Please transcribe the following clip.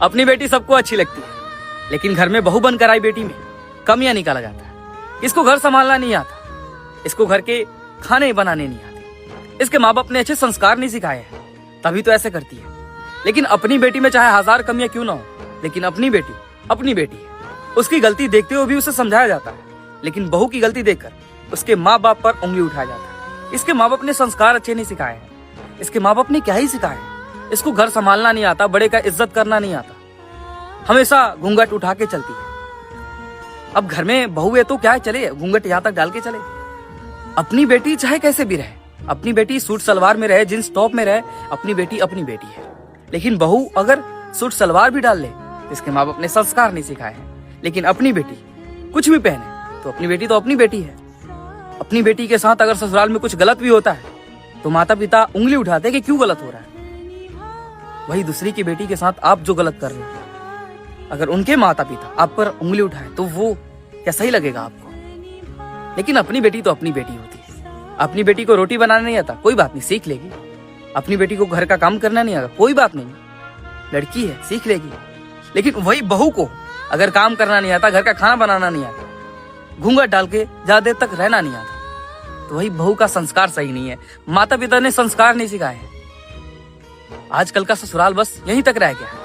अपनी बेटी सबको अच्छी लगती है, लेकिन घर में बहू बनकर आई बेटी में कमियां निकाला जाता है। इसको घर संभालना नहीं आता, इसको घर के खाने बनाने नहीं आते, इसके माँ बाप ने अच्छे संस्कार नहीं सिखाए हैं, तभी तो ऐसे करती है। लेकिन अपनी बेटी में चाहे 1000 कमियां क्यों ना हो, लेकिन अपनी बेटी है। उसकी गलती देखते हुए भी उसे समझाया जाता है, लेकिन बहू की गलती देखकर उसके माँ बाप पर उंगली उठाया जाता है। इसके माँ बाप ने संस्कार अच्छे नहीं सिखाए हैं, इसके माँ बाप ने क्या ही सिखाया है। इसको घर संभालना नहीं आता, बड़े का इज्जत करना नहीं आता, हमेशा घूंघट उठा के चलती है। अब घर में बहू है तो क्या चले, घूंघट यहाँ तक डाल के चले। अपनी बेटी चाहे कैसे भी रहे, अपनी बेटी सूट सलवार में रहे, जींस टॉप में रहे, अपनी बेटी है। लेकिन बहू अगर सूट सलवार भी डाल ले तो इसके माँ बाप ने संस्कार नहीं सिखाए हैं। लेकिन अपनी बेटी कुछ भी पहने तो अपनी बेटी है। अपनी बेटी के साथ अगर ससुराल में कुछ गलत भी होता है तो माता पिता उंगली उठाते हैं कि क्यों गलत हो रहा है। वही दूसरी की बेटी के साथ आप जो गलत कर रहे हो, अगर उनके माता पिता आप पर उंगली उठाए तो वो क्या सही लगेगा आपको। लेकिन अपनी बेटी तो अपनी बेटी होती है। अपनी बेटी को रोटी बनाना नहीं आता, कोई बात नहीं, सीख लेगी। अपनी बेटी को घर का काम करना नहीं आता, कोई बात नहीं, लड़की है, सीख लेगी। लेकिन वही बहू को अगर काम करना नहीं आता, घर का खाना बनाना नहीं आता, घूंघट डाल के ज्यादा देर तक रहना नहीं आता, तो वही बहू का संस्कार सही नहीं है। माता पिता ने संस्कार नहीं सिखाए हैं। आजकल का ससुराल बस यहीं तक रह गया है।